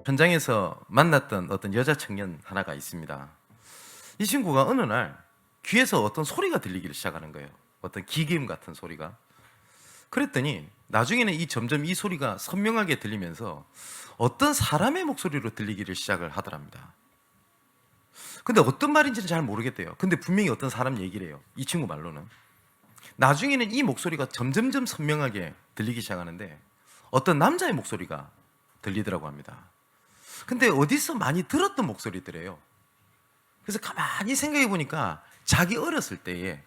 현장에서 만났던 어떤 여자 청년 하나가 있습니다. 이 친구가 어느 날 귀에서 어떤 소리가 들리기를 시작하는 거예요. 어떤 기계음 같은 소리가. 그랬더니 나중에는 점점 이 소리가 선명하게 들리면서 어떤 사람의 목소리로 들리기를 시작을 하더랍니다. 근데 어떤 말인지는 잘 모르겠대요. 근데 분명히 어떤 사람 얘기를 해요. 이 친구 말로는. 나중에는 이 목소리가 점점점 선명하게 들리기 시작하는데 어떤 남자의 목소리가 들리더라고 합니다. 근데 어디서 많이 들었던 목소리더래요. 그래서 가만히 생각해 보니까 자기 어렸을 때에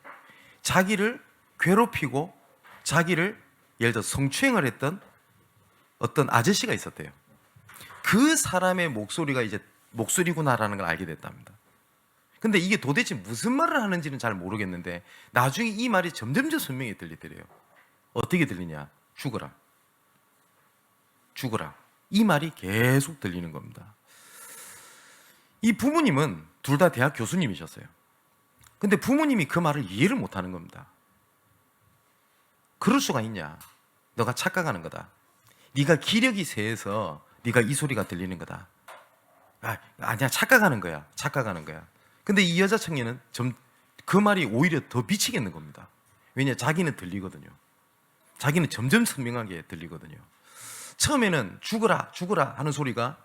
자기를 괴롭히고 자기를 예를 들어 성추행을 했던 어떤 아저씨가 있었대요. 그 사람의 목소리가 이제 목소리구나라는 걸 알게 됐답니다. 근데 이게 도대체 무슨 말을 하는지는 잘 모르겠는데 나중에 이 말이 점점점 선명히 들리더래요. 어떻게 들리냐? 죽어라. 죽어라. 이 말이 계속 들리는 겁니다. 이 부모님은 둘 다 대학 교수님이셨어요. 근데 부모님이 그 말을 이해를 못하는 겁니다. 그럴 수가 있냐? 너가 착각하는 거다. 네가 기력이 세서 네가 이 소리가 들리는 거다. 아니야, 착각하는 거야. 착각하는 거야. 근데 이 여자 청년은 그 말이 오히려 더 미치겠는 겁니다. 왜냐? 자기는 들리거든요. 자기는 점점 선명하게 들리거든요. 처음에는 죽어라 죽어라 하는 소리가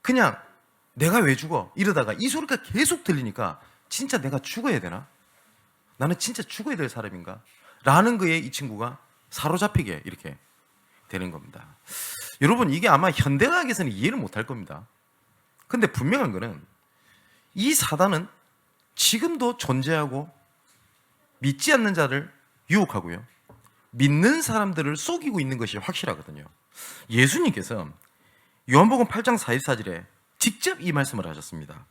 그냥 내가 왜 죽어? 이러다가 이 소리가 계속 들리니까 진짜 내가 죽어야 되나? 나는 진짜 죽어야 될 사람인가? 라는 거에 이 친구가 사로잡히게 이렇게 되는 겁니다. 여러분, 이게 아마 현대과학에서는 이해를 못할 겁니다. 근데 분명한 거는 이 사단은 지금도 존재하고 믿지 않는 자를 유혹하고요, 믿는 사람들을 속이고 있는 것이 확실하거든요. 예수님께서 요한복음 8장 44절에 직접 이 말씀을 하셨습니다.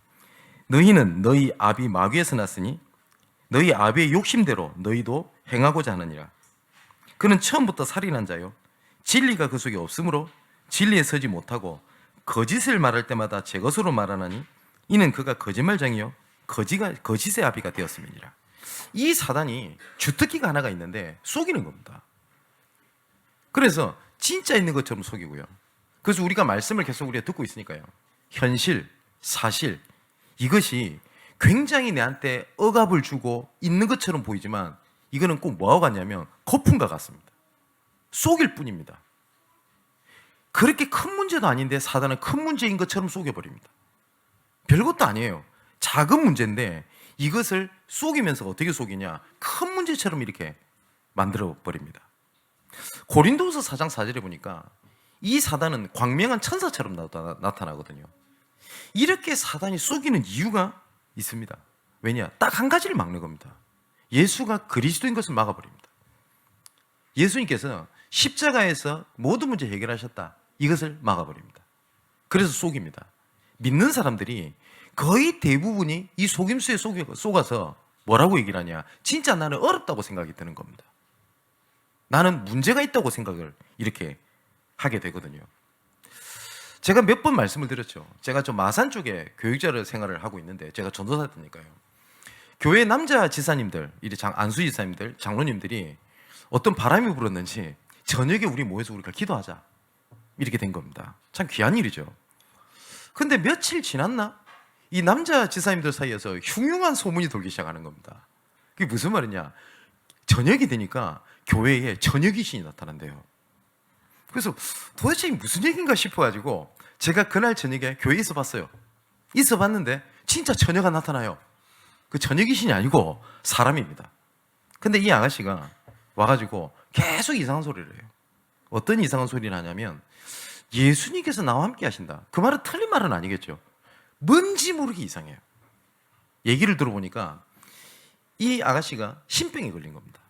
너희는 너희 아비 마귀에서 났으니 너희 아비의 욕심대로 너희도 행하고자 하느니라. 그는 처음부터 살인한 자요, 진리가 그 속에 없으므로 진리에 서지 못하고 거짓을 말할 때마다 제 것으로 말하나니 이는 그가 거짓말쟁이요 거짓의 아비가 되었음이니라. 이 사단이 주특기가 하나가 있는데 속이는 겁니다. 그래서 진짜 있는 것처럼 속이고요. 그래서 우리가 말씀을 계속 우리가 듣고 있으니까요, 현실, 사실, 이것이 굉장히 내한테 억압을 주고 있는 것처럼 보이지만 이거는 꼭 뭐하고 같냐면 거품과 같습니다. 속일 뿐입니다. 그렇게 큰 문제도 아닌데 사단은 큰 문제인 것처럼 속여버립니다. 별것도 아니에요. 작은 문제인데 이것을 속이면서 어떻게 속이냐? 큰 문제처럼 이렇게 만들어버립니다. 고린도후서 4장 4절에 보니까 이 사단은 광명한 천사처럼 나타나거든요. 이렇게 사단이 속이는 이유가 있습니다. 왜냐? 딱 한 가지를 막는 겁니다. 예수가 그리스도인 것을 막아버립니다. 예수님께서 십자가에서 모든 문제 해결하셨다, 이것을 막아버립니다. 그래서 속입니다. 믿는 사람들이 거의 대부분이 이 속임수에 속아서 뭐라고 얘기를 하냐? 진짜 나는 어렵다고 생각이 드는 겁니다. 나는 문제가 있다고 생각을 이렇게 하게 되거든요. 제가 몇 번 말씀을 드렸죠. 제가 좀 마산 쪽에 교육자를 생활을 하고 있는데, 제가 전도사였으니까요. 교회 남자 지사님들, 안수 지사님들, 장로님들이 어떤 바람이 불었는지 저녁에 우리 모여서 우리가 기도하자, 이렇게 된 겁니다. 참 귀한 일이죠. 근데 며칠 지났나? 이 남자 지사님들 사이에서 흉흉한 소문이 돌기 시작하는 겁니다. 그게 무슨 말이냐? 저녁이 되니까 교회에 저녁 귀신이 나타난대요. 그래서 도대체 무슨 얘기인가 싶어가지고 제가 그날 저녁에 교회에 있어 봤어요. 있어 봤는데 진짜 처녀가 나타나요. 그 처녀 귀신이 아니고 사람입니다. 근데 이 아가씨가 와가지고 계속 이상한 소리를 해요. 어떤 이상한 소리를 하냐면 예수님께서 나와 함께 하신다. 그 말은 틀린 말은 아니겠죠. 뭔지 모르게 이상해요. 얘기를 들어보니까 이 아가씨가 신병에 걸린 겁니다.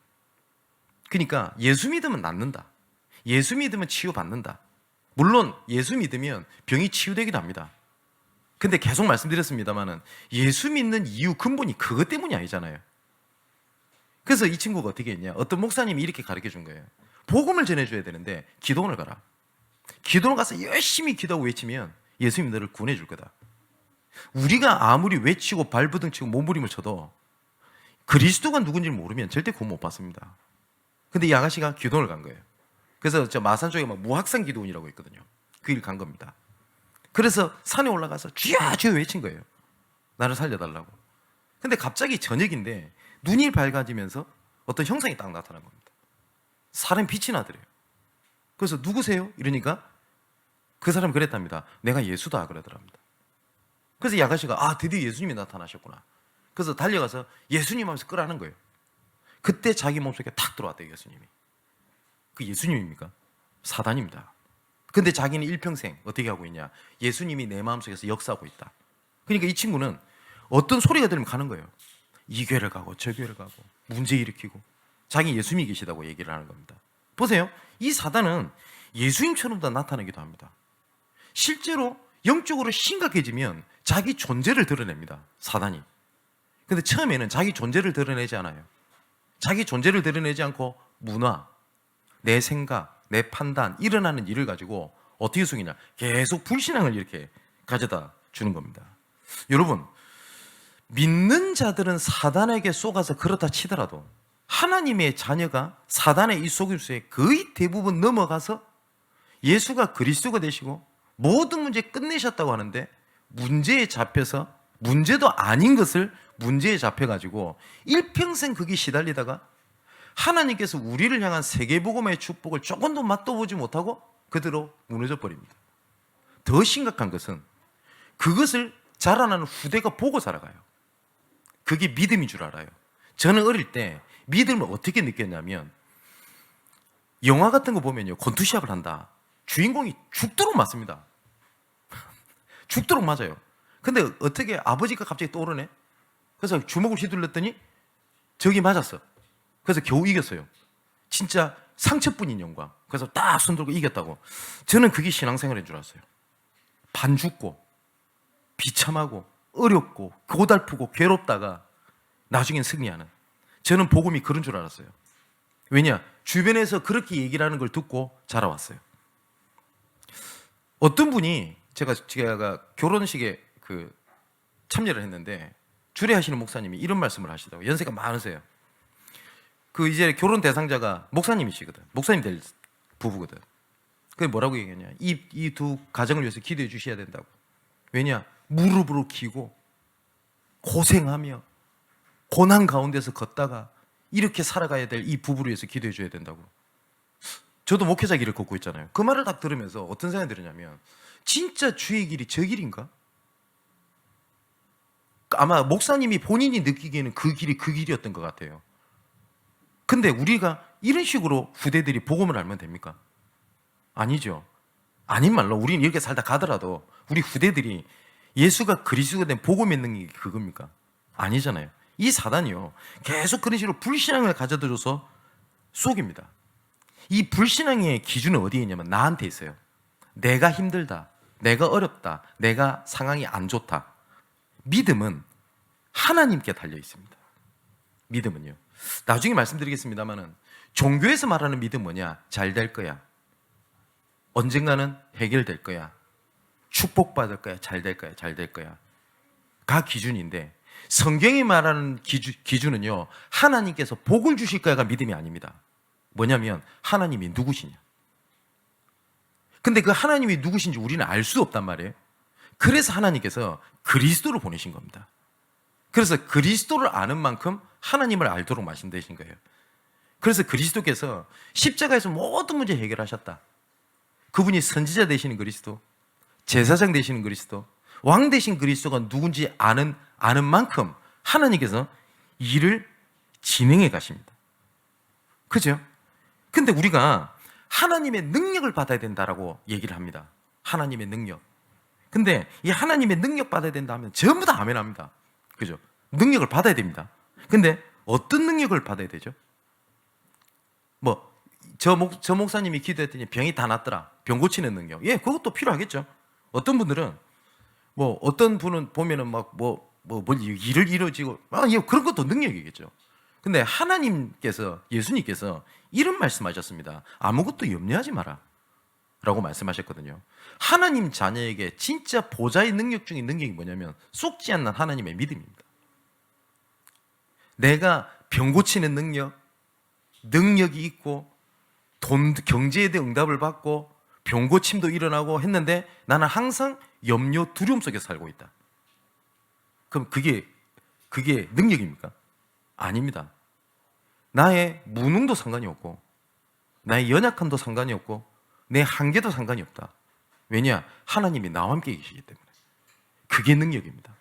그러니까 예수 믿으면 낫는다, 예수 믿으면 치유받는다. 물론 예수 믿으면 병이 치유되기도 합니다. 근데 계속 말씀드렸습니다마는 예수 믿는 이유 근본이 그것 때문이 아니잖아요. 그래서 이 친구가 어떻게 했냐? 어떤 목사님이 이렇게 가르쳐 준 거예요. 복음을 전해줘야 되는데 기도원을 가라. 기도원 가서 열심히 기도하고 외치면 예수님이 너를 구원해 줄 거다. 우리가 아무리 외치고 발버둥치고 몸부림을 쳐도 그리스도가 누군지를 모르면 절대 구원 못 받습니다. 근데 이 아가씨가 기도원을 간 거예요. 그래서 저 마산 쪽에 막 무학산 기도원이라고 있거든요. 그 일 간 겁니다. 그래서 산에 올라가서 주야 주야 외친 거예요. 나를 살려달라고. 근데 갑자기 저녁인데 눈이 밝아지면서 어떤 형상이 딱 나타난 겁니다. 사람 빛이 나더래요. 그래서 누구세요? 이러니까 그 사람이 그랬답니다. 내가 예수다 그러더랍니다. 그래서 이 아가씨가 아 드디어 예수님이 나타나셨구나. 그래서 달려가서 예수님 하면서 끄라는 거예요. 그때 자기 몸속에 탁 들어왔대요. 예수님이. 그 예수님입니까? 사단입니다. 근데 자기는 일평생 어떻게 하고 있냐? 예수님이 내 마음속에서 역사하고 있다. 그러니까 이 친구는 어떤 소리가 들리면 가는 거예요. 이 교회를 가고 저 교회를 가고 문제 일으키고 자기 예수님이 계시다고 얘기를 하는 겁니다. 보세요. 이 사단은 예수님처럼 다 나타나기도 합니다. 실제로 영적으로 심각해지면 자기 존재를 드러냅니다. 사단이. 근데 처음에는 자기 존재를 드러내지 않아요. 자기 존재를 드러내지 않고 문화, 내 생각, 내 판단, 일어나는 일을 가지고 어떻게 속이냐? 계속 불신앙을 이렇게 가져다 주는 겁니다. 여러분, 믿는 자들은 사단에게 속아서 그렇다 치더라도 하나님의 자녀가 사단의 이 속임수에 거의 대부분 넘어가서 예수가 그리스도가 되시고 모든 문제 끝내셨다고 하는데 문제에 잡혀서 문제도 아닌 것을 문제에 잡혀가지고 일평생 거기 시달리다가 하나님께서 우리를 향한 세계복음의 축복을 조금도 맛도 보지 못하고 그대로 무너져 버립니다. 더 심각한 것은 그것을 자라나는 후대가 보고 살아가요. 그게 믿음인 줄 알아요. 저는 어릴 때 믿음을 어떻게 느꼈냐면 영화 같은 거 보면요. 권투시합을 한다. 주인공이 죽도록 맞습니다. 죽도록 맞아요. 근데 어떻게 아버지가 갑자기 떠오르네? 그래서 주먹을 휘둘렀더니 적이 맞았어. 그래서 겨우 이겼어요. 진짜 상처뿐인 영광. 그래서 딱 손들고 이겼다고. 저는 그게 신앙생활인 줄 알았어요. 반 죽고 비참하고 어렵고 고달프고 괴롭다가 나중엔 승리하는. 저는 복음이 그런 줄 알았어요. 왜냐? 주변에서 그렇게 얘기를 하는 걸 듣고 자라왔어요. 어떤 분이 제가 결혼식에 참여를 했는데 주례하시는 목사님이 이런 말씀을 하시더라고요. 연세가 많으세요. 이제 결혼 대상자가 목사님이시거든. 목사님 될 부부거든. 그게 뭐라고 얘기했냐? 이 두 가정을 위해서 기도해 주셔야 된다고. 왜냐? 무릎으로 기고 고생하며 고난 가운데서 걷다가 이렇게 살아가야 될 이 부부를 위해서 기도해 줘야 된다고. 저도 목회자 길을 걷고 있잖아요. 그 말을 딱 들으면서 어떤 생각이 들었냐면 진짜 주의 길이 저 길인가? 아마 목사님이 본인이 느끼기에는 그 길이 그 길이었던 것 같아요. 근데 우리가 이런 식으로 후대들이 복음을 알면 됩니까? 아니죠. 아닌 말로 우리는 이렇게 살다 가더라도 우리 후대들이 예수가 그리스도가 된 복음의 능력이 그겁니까? 아니잖아요. 이 사단이요. 계속 그런 식으로 불신앙을 가져들어서 속입니다. 이 불신앙의 기준은 어디에 있냐면 나한테 있어요. 내가 힘들다. 내가 어렵다. 내가 상황이 안 좋다. 믿음은 하나님께 달려 있습니다. 믿음은요. 나중에 말씀드리겠습니다만은 종교에서 말하는 믿음 뭐냐? 잘 될 거야. 언젠가는 해결될 거야. 축복받을 거야. 잘 될 거야. 잘 될 거야. 가 기준인데 성경이 말하는 기준은요. 하나님께서 복을 주실 거야가 믿음이 아닙니다. 뭐냐면 하나님이 누구시냐. 근데 그 하나님이 누구신지 우리는 알 수 없단 말이에요. 그래서 하나님께서 그리스도를 보내신 겁니다. 그래서 그리스도를 아는 만큼 하나님을 알도록 말씀되신 거예요. 그래서 그리스도께서 십자가에서 모든 문제 해결하셨다. 그분이 선지자 되시는 그리스도, 제사장 되시는 그리스도, 왕 되신 그리스도가 누군지 아는 만큼 하나님께서 일을 진행해 가십니다. 그죠? 근데 우리가 하나님의 능력을 받아야 된다라고 얘기를 합니다. 하나님의 능력. 근데 이 하나님의 능력 받아야 된다 하면 전부 다 아멘 합니다. 그죠? 능력을 받아야 됩니다. 근데 어떤 능력을 받아야 되죠? 저 목사님이 기도했더니 병이 다 낫더라. 병 고치는 능력. 예, 그것도 필요하겠죠. 어떤 분들은 어떤 분은 보면은 일을 이루어지고 그런 것도 능력이겠죠. 근데 하나님께서, 예수님께서 이런 말씀하셨습니다. 아무것도 염려하지 마라 라고 말씀하셨거든요. 하나님 자녀에게 진짜 보좌의 능력 중에 능력이 뭐냐면 속지 않는 하나님의 믿음입니다. 내가 병 고치는 능력, 능력이 있고 경제에 대해 응답을 받고 병고침도 일어나고 했는데 나는 항상 염려, 두려움 속에 살고 있다. 그럼 그게 능력입니까? 아닙니다. 나의 무능도 상관이 없고 나의 연약함도 상관이 없고 내 한계도 상관이 없다. 왜냐? 하나님이 나와 함께 계시기 때문에. 그게 능력입니다.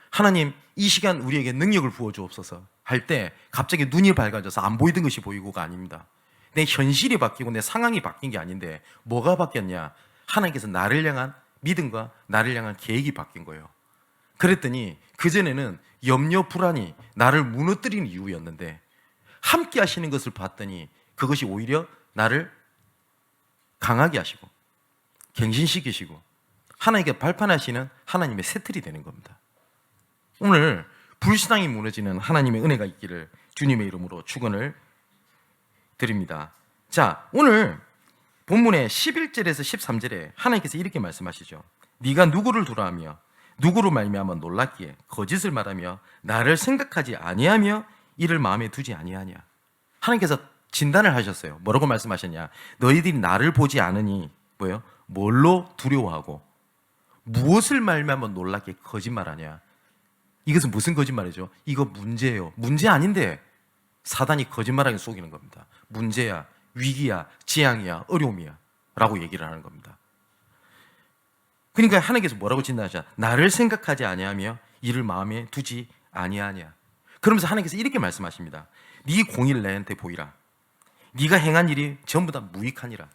하나님, 이 시간 우리에게 능력을 부어주옵소서 할 때 갑자기 눈이 밝아져서 안 보이던 것이 보이고가 아닙니다. 내 현실이 바뀌고 내 상황이 바뀐 게 아닌데 뭐가 바뀌었냐? 하나님께서 나를 향한 믿음과 나를 향한 계획이 바뀐 거예요. 그랬더니 그전에는 염려, 불안이 나를 무너뜨리는 이유였는데 함께 하시는 것을 봤더니 그것이 오히려 나를 강하게 하시고 갱신시키시고 하나님께 발판하시는 하나님의 새틀이 되는 겁니다. 오늘 불신앙이 무너지는 하나님의 은혜가 있기를 주님의 이름으로 축원을 드립니다. 자, 오늘 본문의 11절에서 13절에 하나님께서 이렇게 말씀하시죠. 네가 누구를 두라하며 누구로 말미암아 놀랍기에 거짓을 말하며 나를 생각하지 아니하며 이를 마음에 두지 아니하냐. 하나님께서 진단을 하셨어요. 뭐라고 말씀하셨냐? 너희들이 나를 보지 않으니 뭐예요? 뭘로 두려워하고 무엇을 말미암아 놀랍게 거짓말하냐. 이것은 무슨 거짓말이죠? 이거 문제예요. 문제 아닌데 사단이 거짓말하게 속이는 겁니다. 문제야, 위기야, 재앙이야, 어려움이야 라고 얘기를 하는 겁니다. 그러니까 하나님께서 뭐라고 진단하시냐? 나를 생각하지 아니하며 이를 마음에 두지 아니하냐. 그러면서 하나님께서 이렇게 말씀하십니다. 네 공의를 내한테 보이라. 네가 행한 일이 전부 다 무익하니라.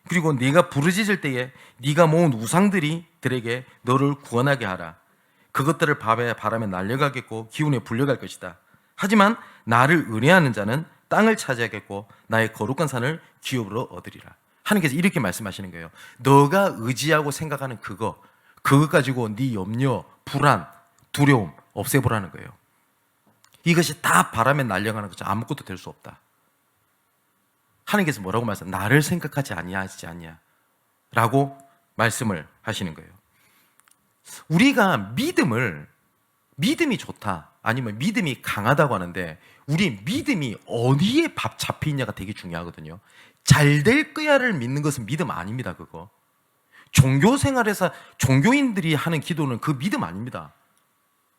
그리고 네가 부르짖을 때에 네가 모은 우상들이 들에게 너를 구원하게 하라. 그것들을 밤에 바람에 날려가겠고 기운에 불려갈 것이다. 하지만 나를 은혜하는 자는 땅을 차지하겠고 나의 거룩한 산을 기업으로 얻으리라. 하나님께서 이렇게 말씀하시는 거예요. 너가 의지하고 생각하는 그것 가지고 네 염려, 불안, 두려움 없애보라는 거예요. 이것이 다 바람에 날려가는 것이 아무것도 될 수 없다. 하나님께서 뭐라고 말씀하세요? 나를 생각하지 아니하지 않냐 라고 말씀을 하시는 거예요. 우리가 믿음이 좋다 아니면 믿음이 강하다고 하는데 우리 믿음이 어디에 잡혀 있냐가 되게 중요하거든요. 잘 될 거야를 믿는 것은 믿음 아닙니다. 그거 종교 생활에서 종교인들이 하는 기도는 그 믿음 아닙니다.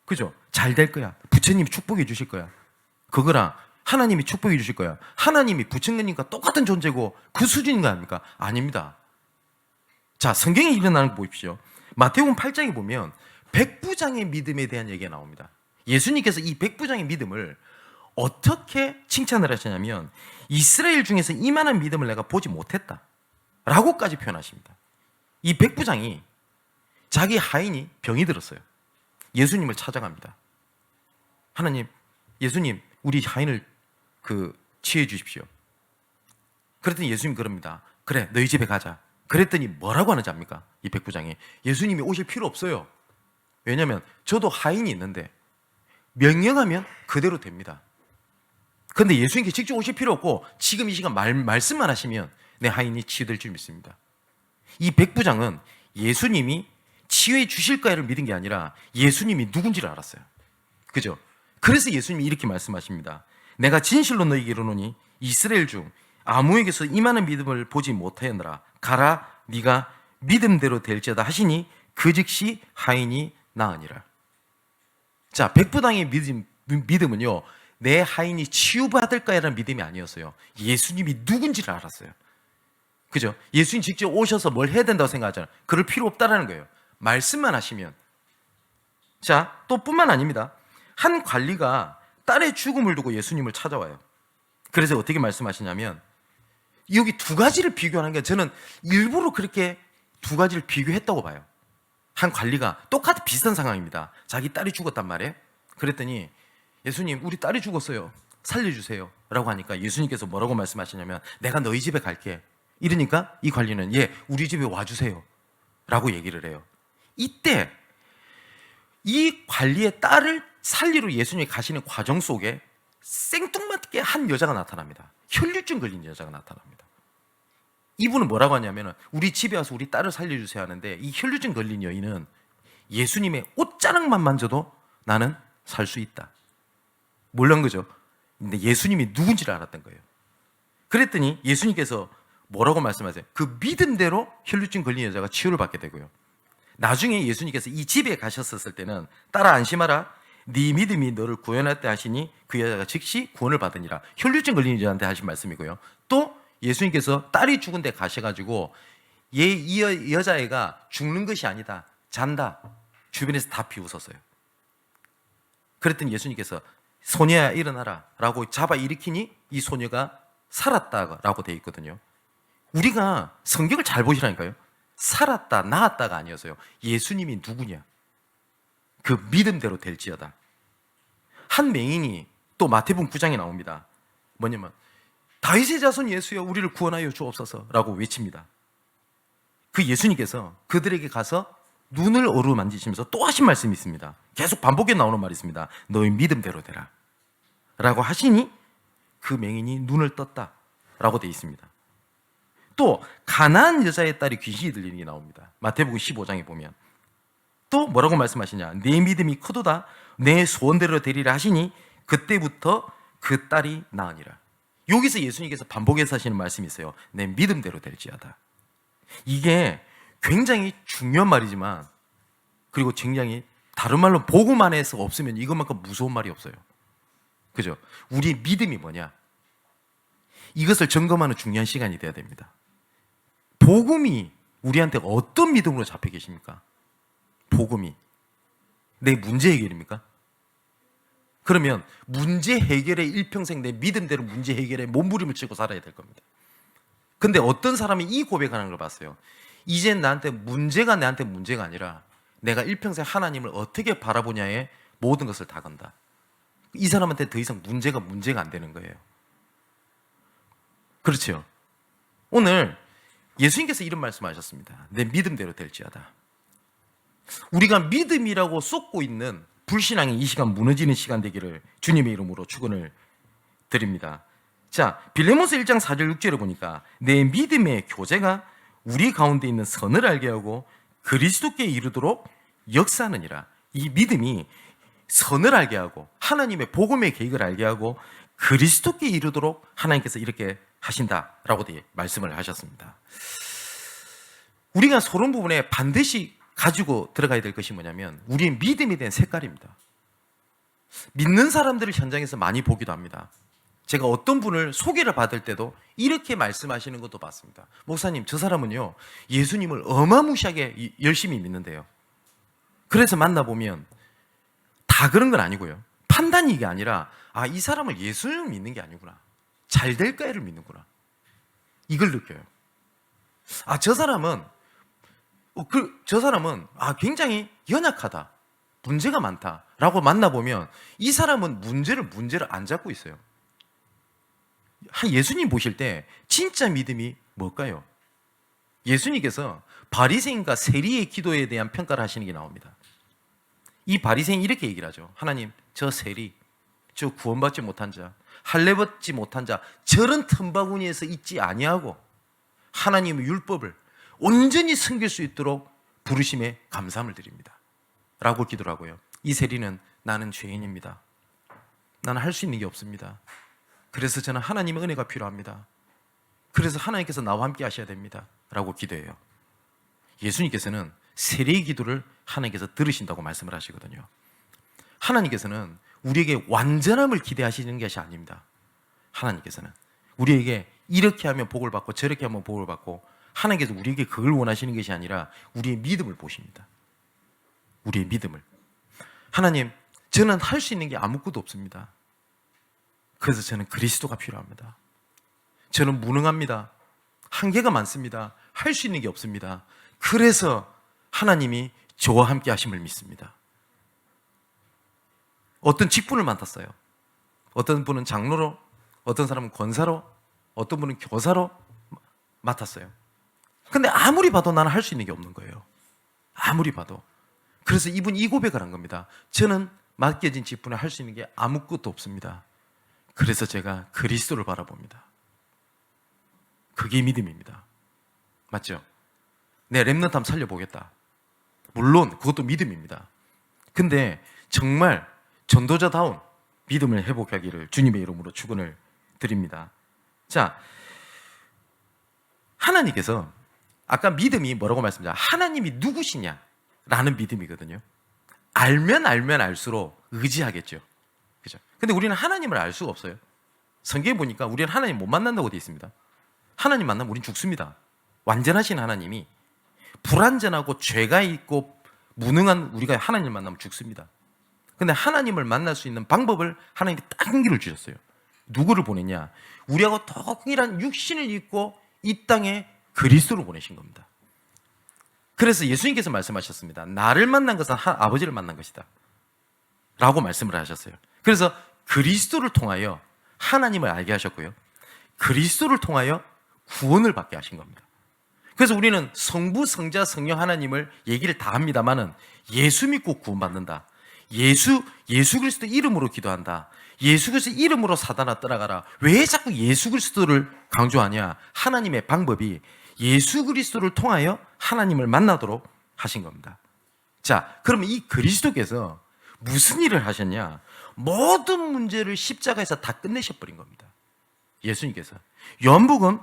그죠? 잘 될 거야, 부처님이 축복해 주실 거야, 그거랑 하나님이 축복해 주실 거야, 하나님이 부처님과 똑같은 존재고 그 수준인 거 아닙니까? 아닙니다. 자, 성경에 일어나는 거 보십시오. 마태복음 8장에 보면 백부장의 믿음에 대한 얘기가 나옵니다. 예수님께서 이 백부장의 믿음을 어떻게 칭찬을 하시냐면 이스라엘 중에서 이만한 믿음을 내가 보지 못했다 라고까지 표현하십니다. 이 백부장이 자기 하인이 병이 들었어요. 예수님을 찾아갑니다. 하나님, 예수님, 우리 하인을 치유해 주십시오. 그랬더니 예수님 그럽니다. 그래, 너희 집에 가자. 그랬더니 뭐라고 하는지 압니까? 이 백부장이 예수님이 오실 필요 없어요. 왜냐하면 저도 하인이 있는데 명령하면 그대로 됩니다. 그런데 예수님께 직접 오실 필요 없고 지금 이 시간 말씀만 하시면 내 하인이 치유될 줄 믿습니다. 이 백부장은 예수님이 치유해 주실 거야를 믿은 게 아니라 예수님이 누군지를 알았어요. 그죠? 그래서 예수님이 이렇게 말씀하십니다. 내가 진실로 너희에게 이르노니 이스라엘 중 아무에게서 이만한 믿음을 보지 못하였느라 가라, 네가 믿음대로 될지어다 하시니 그 즉시 하인이 나으니라. 자, 백부장의 믿음은요, 내 하인이 치유받을까라는 믿음이 아니었어요. 예수님이 누군지를 알았어요. 그죠? 예수님 직접 오셔서 뭘 해야 된다고 생각하잖아요. 그럴 필요 없다라는 거예요. 말씀만 하시면. 자, 또 뿐만 아닙니다. 한 관리가 딸의 죽음을 두고 예수님을 찾아와요. 그래서 어떻게 말씀하시냐면 여기 두 가지를 비교하는 게 저는 일부러 그렇게 두 가지를 비교했다고 봐요. 한 관리가 똑같은 비슷한 상황입니다. 자기 딸이 죽었단 말이에요. 그랬더니 예수님, 우리 딸이 죽었어요. 살려주세요 라고 하니까 예수님께서 뭐라고 말씀하시냐면 내가 너희 집에 갈게. 이러니까 이 관리는 예, 우리 집에 와주세요 라고 얘기를 해요. 이때 이 관리의 딸을 살리러 예수님이 가시는 과정 속에 생뚱맞게 한 여자가 나타납니다. 혈류증 걸린 여자가 나타납니다. 이분은 뭐라고 하냐면 우리 집에 와서 우리 딸을 살려주세요 하는데 이 혈류증 걸린 여인은 예수님의 옷자락만 만져도 나는 살 수 있다. 몰란 거죠. 근데 예수님이 누군지를 알았던 거예요. 그랬더니 예수님께서 뭐라고 말씀하세요? 그 믿음대로 혈루증 걸린 여자가 치유를 받게 되고요. 나중에 예수님께서 이 집에 가셨었을 때는 따라 안심하라. 네 믿음이 너를 구원했다 하시니 그 여자가 즉시 구원을 받으니라. 혈루증 걸린 여자한테 하신 말씀이고요. 또 예수님께서 딸이 죽은 데 가셔가지고 이 여자애가 죽는 것이 아니다. 잔다. 주변에서 다 비웃었어요. 그랬더니 예수님께서 소녀야 일어나라 라고 잡아 일으키니 이 소녀가 살았다라고 되어 있거든요. 우리가 성경을 잘 보시라니까요. 살았다, 나았다가 아니었어요. 예수님이 누구냐? 그 믿음대로 될지어다. 한 맹인이 또 마태복음 9장에 나옵니다. 뭐냐면 다윗의 자손 예수여 우리를 구원하여 주옵소서라고 외칩니다. 그 예수님께서 그들에게 가서 눈을 어루만지시면서 또 하신 말씀이 있습니다. 계속 반복해 나오는 말이 있습니다. 너의 믿음대로 되라 라고 하시니 그 맹인이 눈을 떴다 라고 되어 있습니다. 또 가나안 여자의 딸이 귀신이 들리는 게 나옵니다. 마태복음 15장에 보면 또 뭐라고 말씀하시냐? 내 믿음이 크도다 내 소원대로 되리라 하시니 그때부터 그 딸이 나으니라. 여기서 예수님께서 반복해서 하시는 말씀이 있어요. 내 믿음대로 될지어다. 이게 굉장히 중요한 말이지만 그리고 굉장히 다른 말로 복음 안에서 없으면 이것만큼 무서운 말이 없어요. 그죠? 우리의 믿음이 뭐냐? 이것을 점검하는 중요한 시간이 돼야 됩니다. 복음이 우리한테 어떤 믿음으로 잡혀 계십니까? 복음이 내 문제 해결입니까? 그러면 문제 해결에 일평생 내 믿음대로 문제 해결에 몸부림을 치고 살아야 될 겁니다. 근데 어떤 사람이 이 고백하는 걸 봤어요. 이젠 나한테 문제가 아니라 내가 일평생 하나님을 어떻게 바라보냐에 모든 것을 다 건다. 이 사람한테 더 이상 문제가 안 되는 거예요. 그렇죠? 오늘 예수님께서 이런 말씀하셨습니다. 내 믿음대로 될지어다. 우리가 믿음이라고 쏟고 있는 불신앙이 이 시간 무너지는 시간 되기를 주님의 이름으로 축원을 드립니다. 자, 빌레몬서 1장 4절 6절에 보니까 내 믿음의 교제가 우리 가운데 있는 선을 알게 하고 그리스도께 이르도록 역사하느니라. 이 믿음이 선을 알게 하고 하나님의 복음의 계획을 알게 하고 그리스도께 이르도록 하나님께서 이렇게 하신다라고 말씀을 하셨습니다. 우리가 서론 부분에 반드시 가지고 들어가야 될 것이 뭐냐면 우리의 믿음에 대한 색깔입니다. 믿는 사람들을 현장에서 많이 보기도 합니다. 제가 어떤 분을 소개를 받을 때도 이렇게 말씀하시는 것도 봤습니다. 목사님, 저 사람은요 예수님을 어마무시하게 열심히 믿는데요. 그래서 만나보면 다 그런 건 아니고요. 판단이 이게 아니라 이 사람을 예수님을 믿는 게 아니구나. 잘 될 거야를 믿는구나. 이걸 느껴요. 저 사람은 굉장히 연약하다. 문제가 많다라고 만나보면 이 사람은 문제를 안 잡고 있어요. 예수님 보실 때 진짜 믿음이 뭘까요? 예수님께서 바리새인과 세리의 기도에 대한 평가를 하시는 게 나옵니다. 이 바리새인이 이렇게 얘기를 하죠. 하나님, 저 세리, 저 구원받지 못한 자, 할례받지 못한 자, 저런 틈바구니에서 있지 아니하고 하나님의 율법을 온전히 섬길 수 있도록 부르심에 감사함을 드립니다 라고 기도를 하고요. 이 세리는 나는 죄인입니다. 나는 할 수 있는 게 없습니다. 그래서 저는 하나님의 은혜가 필요합니다. 그래서 하나님께서 나와 함께 하셔야 됩니다 라고 기도해요. 예수님께서는 세리의 기도를 하나님께서 들으신다고 말씀을 하시거든요. 하나님께서는 우리에게 완전함을 기대하시는 것이 아닙니다. 하나님께서는 우리에게 이렇게 하면 복을 받고 저렇게 하면 복을 받고 하나님께서 우리에게 그걸 원하시는 것이 아니라 우리의 믿음을 보십니다. 우리의 믿음을. 하나님, 저는 할 수 있는 게 아무것도 없습니다. 그래서 저는 그리스도가 필요합니다. 저는 무능합니다. 한계가 많습니다. 할 수 있는 게 없습니다. 그래서 하나님이 저와 함께 하심을 믿습니다. 어떤 직분을 맡았어요. 어떤 분은 장로로, 어떤 사람은 권사로, 어떤 분은 교사로 맡았어요. 근데 아무리 봐도 나는 할 수 있는 게 없는 거예요. 아무리 봐도. 그래서 이분이 이 고백을 한 겁니다. 저는 맡겨진 직분에 할 수 있는 게 아무것도 없습니다. 그래서 제가 그리스도를 바라봅니다. 그게 믿음입니다. 맞죠? 내 렘넌트 한번 살려보겠다. 물론 그것도 믿음입니다. 근데 정말 전도자다운 믿음을 회복하기를 주님의 이름으로 축원을 드립니다. 자, 하나님께서 아까 믿음이 뭐라고 말씀드렸냐? 하나님이 누구시냐라는 믿음이거든요. 알면 알수록 의지하겠죠. 그죠? 근데 우리는 하나님을 알 수가 없어요. 성경에 보니까 우리는 하나님 못 만난다고 되어 있습니다. 하나님 만나면 우린 죽습니다. 완전하신 하나님이 불완전하고 죄가 있고 무능한 우리가 하나님을 만나면 죽습니다. 근데 하나님을 만날 수 있는 방법을 하나님이 딱 한 길을 주셨어요. 누구를 보냈냐? 우리하고 동일한 육신을 입고 이 땅에 그리스도를 보내신 겁니다. 그래서 예수님께서 말씀하셨습니다. 나를 만난 것은 아버지를 만난 것이다 라고 말씀을 하셨어요. 그래서 그리스도를 통하여 하나님을 알게 하셨고요, 그리스도를 통하여 구원을 받게 하신 겁니다. 그래서 우리는 성부, 성자, 성령 하나님을 얘기를 다 합니다만은 예수 믿고 구원받는다, 예수 그리스도 이름으로 기도한다, 예수 그리스도 이름으로 사단아 떠나가라. 왜 자꾸 예수 그리스도를 강조하냐? 하나님의 방법이 예수 그리스도를 통하여 하나님을 만나도록 하신 겁니다. 자, 그러면 이 그리스도께서 무슨 일을 하셨냐? 모든 문제를 십자가에서 다 끝내셔버린 겁니다. 예수님께서. 요한복음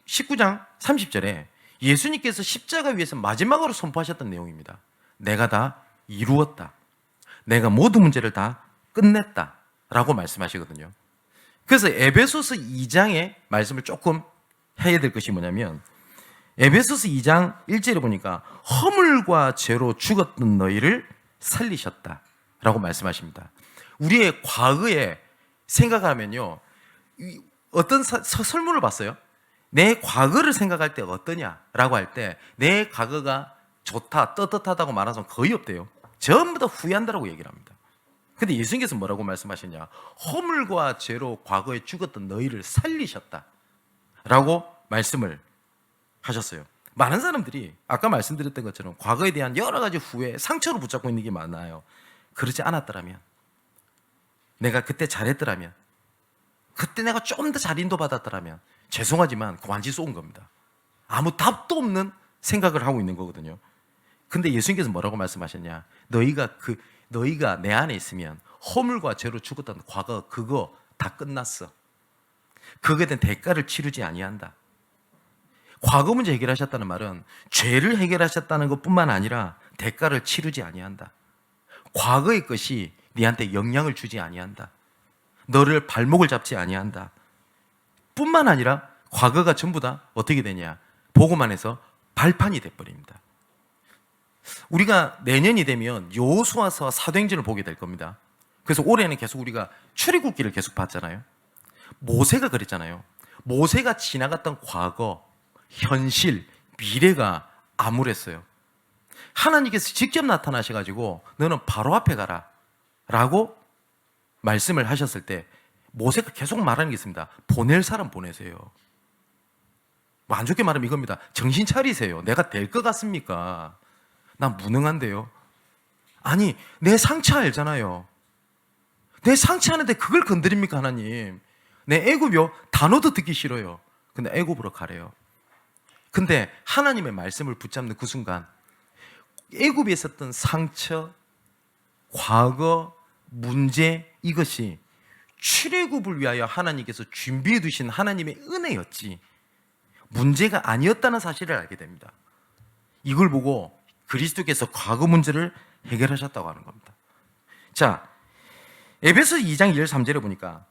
19장 30절에 예수님께서 십자가 위에서 마지막으로 선포하셨던 내용입니다. 내가 다 이루었다, 내가 모든 문제를 다 끝냈다 라고 말씀하시거든요. 그래서 에베소서 2장의 말씀을 조금 해야 될 것이 뭐냐면, 에베소서 2장 1절에 보니까 허물과 죄로 죽었던 너희를 살리셨다 라고 말씀하십니다. 우리의 과거에 생각하면요, 어떤 설문을 봤어요. 내 과거를 생각할 때 어떠냐라고 할 때 내 과거가 좋다, 떳떳하다고 말하는 사람 거의 없대요. 전부 다 후회한다라고 얘기를 합니다. 근데 예수님께서 뭐라고 말씀하셨냐? 허물과 죄로 과거에 죽었던 너희를 살리셨다 라고 말씀을 하셨어요. 많은 사람들이 아까 말씀드렸던 것처럼 과거에 대한 여러 가지 후회, 상처로 붙잡고 있는 게 많아요. 그러지 않았더라면, 내가 그때 잘했더라면, 그때 내가 좀 더 잘 인도받았더라면, 죄송하지만 완전히 쏜 겁니다. 아무 답도 없는 생각을 하고 있는 거거든요. 근데 예수님께서 뭐라고 말씀하셨냐? 너희가 내 안에 있으면 허물과 죄로 죽었던 과거 그거 다 끝났어. 그거에 대한 대가를 치르지 아니한다. 과거 문제 해결하셨다는 말은 죄를 해결하셨다는 것뿐만 아니라 대가를 치르지 아니한다. 과거의 것이 네한테 영향을 주지 아니한다. 너를 발목을 잡지 아니한다. 뿐만 아니라 과거가 전부 다 어떻게 되냐? 보고만 해서 발판이 돼버립니다. 우리가 내년이 되면 여호수아서 사도행전을 보게 될 겁니다. 그래서 올해는 계속 우리가 출애굽기를 계속 봤잖아요. 모세가 그랬잖아요. 모세가 지나갔던 과거, 현실, 미래가 암울했어요. 하나님께서 직접 나타나셔가지고 너는 바로 앞에 가라 라고 말씀을 하셨을 때 모세가 계속 말하는 게 있습니다. 보낼 사람 보내세요. 뭐 안 좋게 말하면 이겁니다. 정신 차리세요. 내가 될 것 같습니까? 난 무능한데요. 아니, 내 상처 알잖아요. 내 상처하는데 그걸 건드립니까, 하나님? 내 애굽이요? 단어도 듣기 싫어요. 근데 애굽으로 가래요. 근데 하나님의 말씀을 붙잡는 그 순간 애굽에 있었던 상처, 과거, 문제, 이것이 출애굽을 위하여 하나님께서 준비해 두신 하나님의 은혜였지 문제가 아니었다는 사실을 알게 됩니다. 이걸 보고 그리스도께서 과거 문제를 해결하셨다고 하는 겁니다. 자, 에베소 2장 1절 3절에 보니까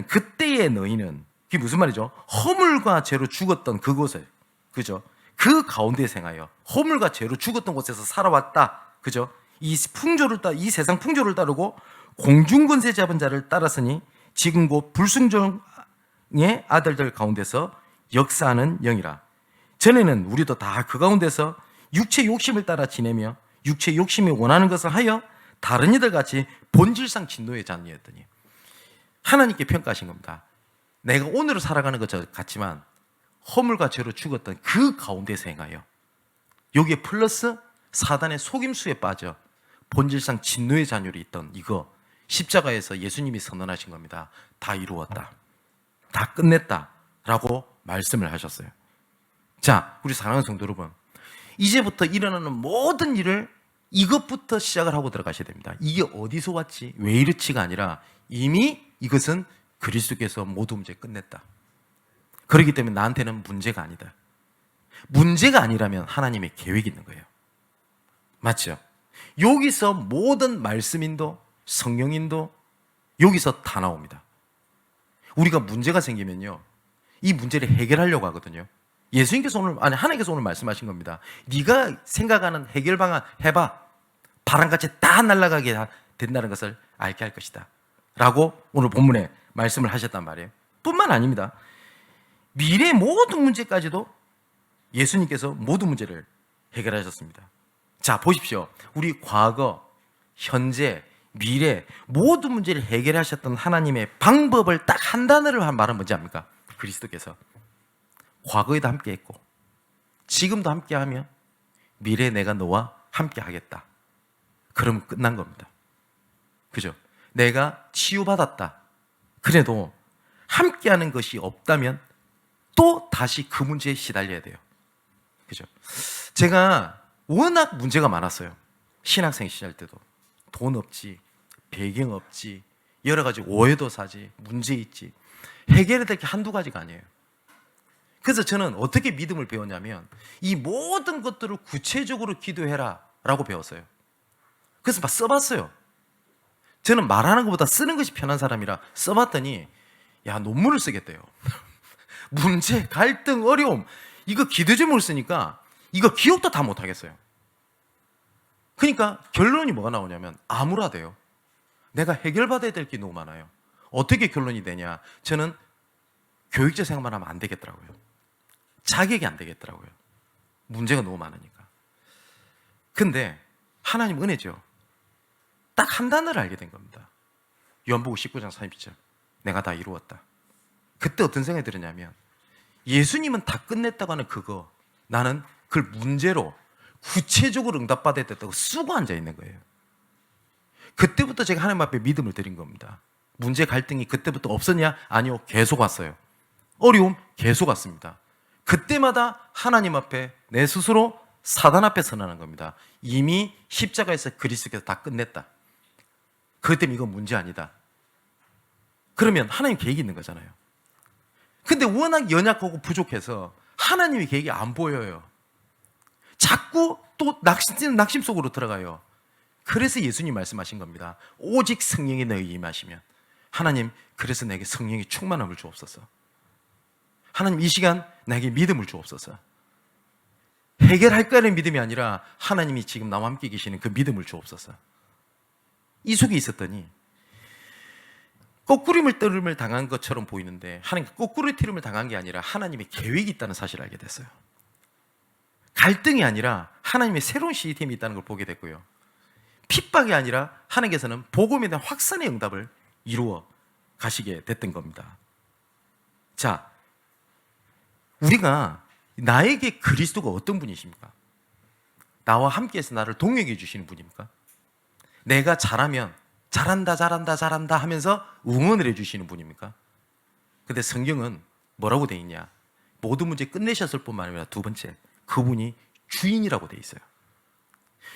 그때의 너희는 그게 무슨 말이죠? 허물과 죄로 죽었던 그곳에, 그죠? 그 가운데 생하여 허물과 죄로 죽었던 곳에서 살아왔다, 그죠? 이 세상 풍조를 따르고 공중권세 잡은 자를 따랐으니 지금 곧 불순종의 아들들 가운데서 역사하는 영이라. 전에는 우리도 다 그 가운데서 육체 욕심을 따라 지내며 육체 욕심이 원하는 것을 하여 다른 이들 같이 본질상 진노의 자녀였더니, 하나님께 평가하신 겁니다. 내가 오늘을 살아가는 것 같지만 허물과 죄로 죽었던 그 가운데서 행하여, 여기에 플러스 사단의 속임수에 빠져 본질상 진노의 자녀로 있던 이거 십자가에서 예수님이 선언하신 겁니다. 다 이루었다, 다 끝냈다 라고 말씀을 하셨어요. 자, 우리 사랑하는 성도 여러분, 이제부터 일어나는 모든 일을 이것부터 시작을 하고 들어가셔야 됩니다. 이게 어디서 왔지? 왜 이렇지가 아니라 이미 이것은 그리스도께서 모든 문제 끝냈다. 그렇기 때문에 나한테는 문제가 아니다. 문제가 아니라면 하나님의 계획이 있는 거예요. 맞죠? 여기서 모든 말씀인도 성령인도 여기서 다 나옵니다. 우리가 문제가 생기면요, 이 문제를 해결하려고 하거든요. 예수님께서 오늘, 아니 하나님께서 오늘 말씀하신 겁니다. 네가 생각하는 해결 방안 해봐. 바람같이 다 날아가게 된다는 것을 알게 할 것이다 라고 오늘 본문에 말씀을 하셨단 말이에요. 뿐만 아닙니다. 미래의 모든 문제까지도 예수님께서 모든 문제를 해결하셨습니다. 자, 보십시오. 우리 과거, 현재, 미래 모든 문제를 해결하셨던 하나님의 방법을 딱 한 단어를 말하면 뭔지 압니까? 그리스도께서 과거에도 함께 했고 지금도 함께 하면 미래에 내가 너와 함께 하겠다. 그러면 끝난 겁니다. 그죠? 내가 치유받았다. 그래도 함께하는 것이 없다면 또 다시 그 문제에 시달려야 돼요. 그죠? 제가 워낙 문제가 많았어요. 신학생 시절 때도 돈 없지, 배경 없지, 여러 가지 오해도 사지, 문제 있지. 해결해야 될 게 한두 가지가 아니에요. 그래서 저는 어떻게 믿음을 배웠냐면 이 모든 것들을 구체적으로 기도해라 라고 배웠어요. 그래서 막 써봤어요. 저는 말하는 것보다 쓰는 것이 편한 사람이라 써봤더니 야, 논문을 쓰겠대요. 문제, 갈등, 어려움 이거 기도 제목을 쓰니까 이거 기억도 다 못하겠어요. 그러니까 결론이 뭐가 나오냐면 암울하대요. 내가 해결받아야 될 게 너무 많아요. 어떻게 결론이 되냐? 저는 교육자 생활만 하면 안 되겠더라고요. 자격이 안 되겠더라고요. 문제가 너무 많으니까. 근데 하나님 은혜죠. 딱 한 단어를 알게 된 겁니다. 요한복음 19장 32절. 내가 다 이루었다. 그때 어떤 생각이 들었냐면 예수님은 다 끝냈다고 하는 그거, 나는 그걸 문제로 구체적으로 응답받아야 됐다고 쓰고 앉아 있는 거예요. 그때부터 제가 하나님 앞에 믿음을 드린 겁니다. 문제 갈등이 그때부터 없었냐? 아니요, 계속 왔어요. 어려움 계속 왔습니다. 그때마다 하나님 앞에 내 스스로 사단 앞에 선언하는 겁니다. 이미 십자가에서 그리스도께서 다 끝냈다. 그것 때문에 이건 문제 아니다. 그러면 하나님 계획이 있는 거잖아요. 근데 워낙 연약하고 부족해서 하나님의 계획이 안 보여요. 자꾸 또 낙심 속으로 들어가요. 그래서 예수님 말씀하신 겁니다. 오직 성령이 너에게 임하시면. 하나님, 그래서 내게 성령의 충만함을 주옵소서. 하나님, 이 시간 나에게 믿음을 주옵소서. 해결할 거라는 믿음이 아니라 하나님이 지금 나와 함께 계시는 그 믿음을 주옵소서. 이 속에 있었더니 거꾸림을 뜨름을 당한 것처럼 보이는데 하나님 거꾸로 트림을 당한 게 아니라 하나님의 계획이 있다는 사실을 알게 됐어요. 갈등이 아니라 하나님의 새로운 시스템이 있다는 걸 보게 됐고요. 핍박이 아니라 하나님께서는 복음에 대한 확산의 응답을 이루어 가시게 됐던 겁니다. 자, 우리가 나에게 그리스도가 어떤 분이십니까? 나와 함께해서 나를 동역해 주시는 분입니까? 내가 잘하면 잘한다 잘한다 잘한다 하면서 응원을 해 주시는 분입니까? 근데 성경은 뭐라고 돼 있냐? 모든 문제 끝내셨을 뿐만 아니라 두 번째, 그분이 주인이라고 돼 있어요.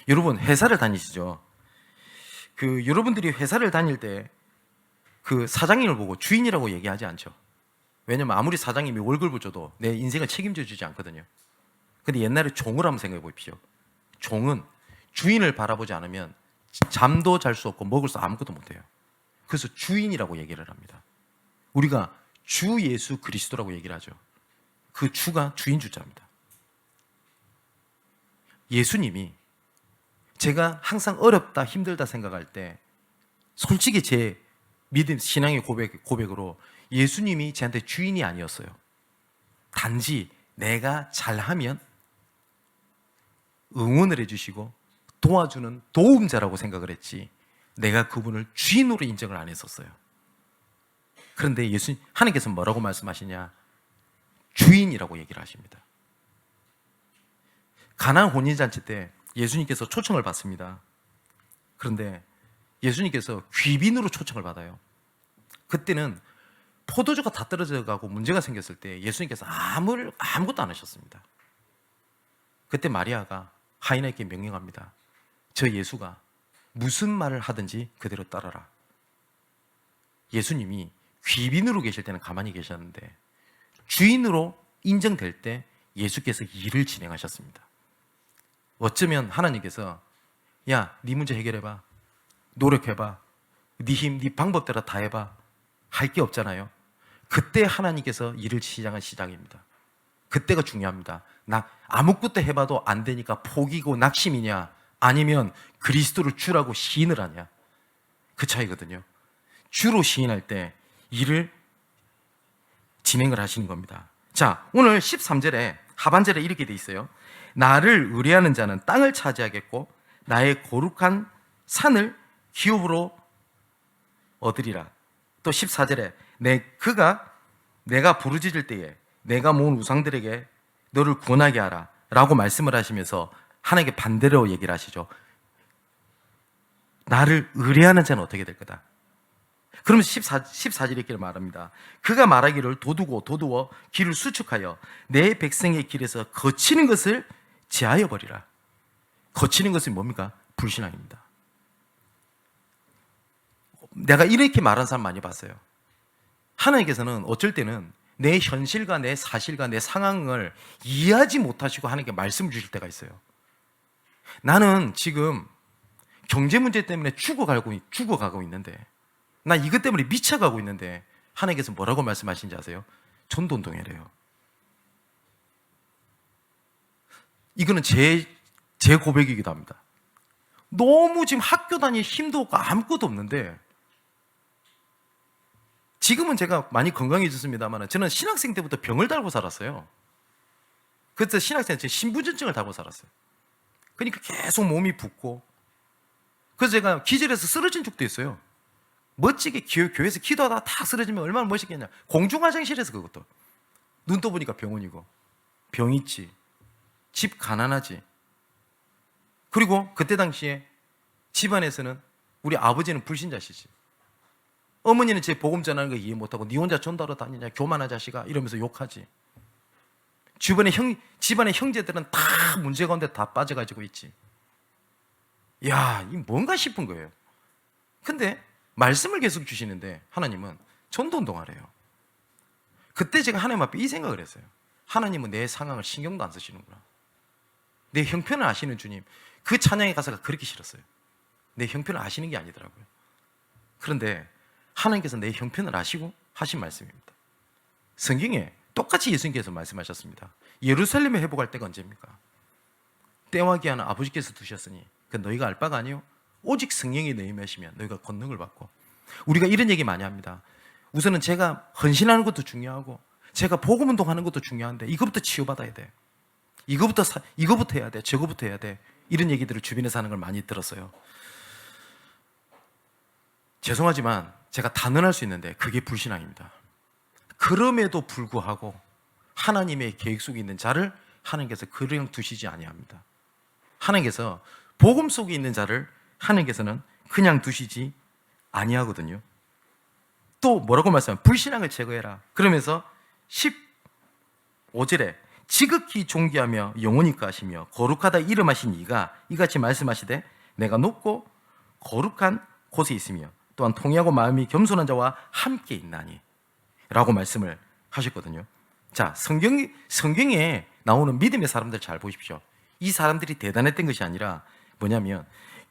여러분 회사를 다니시죠? 여러분들이 회사를 다닐 때 그 사장님을 보고 주인이라고 얘기하지 않죠. 왜냐면 아무리 사장님이 월급을 줘도 내 인생을 책임져 주지 않거든요. 근데 옛날에 종을 한번 생각해 보십시오. 종은 주인을 바라보지 않으면 잠도 잘 수 없고 먹을 수 아무것도 못해요. 그래서 주인이라고 얘기를 합니다. 우리가 주 예수 그리스도라고 얘기를 하죠. 그 주가 주인 주자입니다. 예수님이 제가 항상 어렵다 힘들다 생각할 때 솔직히 제 믿음 신앙의 고백으로 예수님이 저한테 주인이 아니었어요. 단지 내가 잘하면 응원을 해주시고 도와주는 도움자라고 생각을 했지 내가 그분을 주인으로 인정을 안 했었어요. 그런데 하나님께서 뭐라고 말씀하시냐? 주인이라고 얘기를 하십니다. 가나안 혼인잔치 때 예수님께서 초청을 받습니다. 그런데 예수님께서 귀빈으로 초청을 받아요. 그때는 포도주가 다 떨어져 가고 문제가 생겼을 때 예수님께서 아무것도 안 하셨습니다. 그때 마리아가 하인에게 명령합니다. 저 예수가 무슨 말을 하든지 그대로 따라라. 예수님이 귀빈으로 계실 때는 가만히 계셨는데 주인으로 인정될 때 예수께서 일을 진행하셨습니다. 어쩌면 하나님께서 야, 네 문제 해결해봐, 노력해봐, 네 힘, 네 방법대로 다 해봐, 할 게 없잖아요. 그때 하나님께서 일을 시작한 시작입니다. 그때가 중요합니다. 나 아무것도 해봐도 안 되니까 포기고 낙심이냐, 아니면 그리스도를 주라고 시인을 하냐, 그 차이거든요. 주로 시인할 때 일을 진행을 하시는 겁니다. 자, 오늘 13절에 하반절에 이렇게 돼 있어요. 나를 의뢰하는 자는 땅을 차지하겠고 나의 거룩한 산을 기업으로 얻으리라. 또 14절에 내가 부르짖을 때에 내가 모은 우상들에게 너를 구원하게 하라 라고 말씀을 하시면서 하나님께 반대로 얘기를 하시죠. 나를 의뢰하는 자는 어떻게 될 거다. 그러면서 14절에 이렇게 말합니다. 그가 말하기를 도두어 길을 수축하여 내 백성의 길에서 거치는 것을 제하여 버리라. 거치는 것은 뭡니까? 불신앙입니다. 내가 이렇게 말하는 사람 많이 봤어요. 하나님께서는 어쩔 때는 내 현실과 내 사실과 내 상황을 이해하지 못하시고 하나님께 말씀을 주실 때가 있어요. 나는 지금 경제 문제 때문에 죽어가고 있는데, 나 이것 때문에 미쳐가고 있는데 하나님께서 뭐라고 말씀하신지 아세요? 전도운동이래요. 이거는 제 고백이기도 합니다. 너무 지금 학교 다닐 힘도 없고 아무것도 없는데, 지금은 제가 많이 건강해졌습니다만 저는 신학생 때부터 병을 달고 살았어요. 그래서 신학생 때 신부전증을 달고 살았어요. 그러니까 계속 몸이 붓고, 그래서 제가 기절해서 쓰러진 적도 있어요. 멋지게 교회에서 기도하다가 탁 쓰러지면 얼마나 멋있겠냐. 공중화장실에서, 그것도 눈 떠보니까 병원이고, 병 있지, 집 가난하지. 그리고 그때 당시에 집안에서는 우리 아버지는 불신자시지, 어머니는 제 복음 전하는 거 이해 못하고 니 혼자 전도하러 다니냐, 교만한 자식아, 이러면서 욕하지. 집안의 형제들은 다 문제 가운데 다 빠져가지고 있지. 야, 이 뭔가 싶은 거예요. 근데 말씀을 계속 주시는데 하나님은 전도운동하래요. 그때 제가 하나님 앞에 이 생각을 했어요. 하나님은 내 상황을 신경도 안 쓰시는구나. 내 형편을 아시는 주님. 그 찬양의 가사가 그렇게 싫었어요. 내 형편을 아시는 게 아니더라고요. 그런데 하나님께서 내 형편을 아시고 하신 말씀입니다. 성경에 똑같이 예수님께서 말씀하셨습니다. 예루살렘에 회복할 때가 언제입니까? 때와 기한은 아버지께서 두셨으니 그 너희가 알 바가 아니요 오직 성령이 너희 임하시면 너희가 권능을 받고. 우리가 이런 얘기 많이 합니다. 우선은 제가 헌신하는 것도 중요하고 제가 복음 운동하는 것도 중요한데 이거부터 치유받아야 돼. 이거부터 해야 돼. 저거부터 해야 돼. 이런 얘기들을 주변에서 하는 걸 많이 들었어요. 죄송하지만 제가 단언할 수 있는데 그게 불신앙입니다. 그럼에도 불구하고 하나님의 계획 속에 있는 자를 하나님께서 그냥 두시지 아니합니다. 하나님께서 복음 속에 있는 자를 하나님께서는 그냥 두시지 아니하거든요. 또 뭐라고 말씀하면 불신앙을 제거해라. 그러면서 15절에 지극히 존귀하며 영원히 가시며 거룩하다 이름하신 이가 이같이 말씀하시되 내가 높고 거룩한 곳에 있으며 또한 통회하고 마음이 겸손한 자와 함께 있나니 라고 말씀을 하셨거든요. 자, 성경에 나오는 믿음의 사람들 잘 보십시오. 이 사람들이 대단했던 것이 아니라 뭐냐면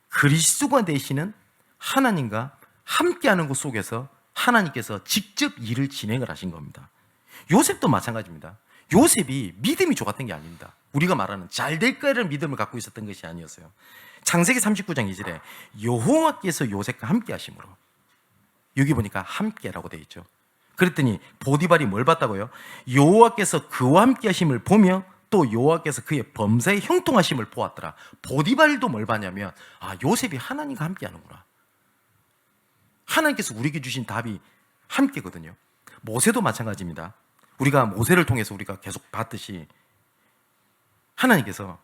그리스도가 되시는 하나님과 함께하는 것 속에서 하나님께서 직접 일을 진행을 하신 겁니다. 요셉도 마찬가지입니다. 요셉이 믿음이 좋았던 게 아닙니다. 우리가 말하는 잘 될 거라는 믿음을 갖고 있었던 것이 아니었어요. 창세기 39장 2절에 여호와께서 요셉과 함께 하심으로, 여기 보니까 함께라고 되어 있죠. 그랬더니 보디발이 뭘 봤다고요? 여호와께서 그와 함께 하심을 보며 또 여호와께서 그의 범사에 형통하심을 보았더라. 보디발도 뭘 봤냐면 요셉이 하나님과 함께 하는구나. 하나님께서 우리에게 주신 답이 함께거든요. 모세도 마찬가지입니다. 우리가 모세를 통해서 우리가 계속 봤듯이 하나님께서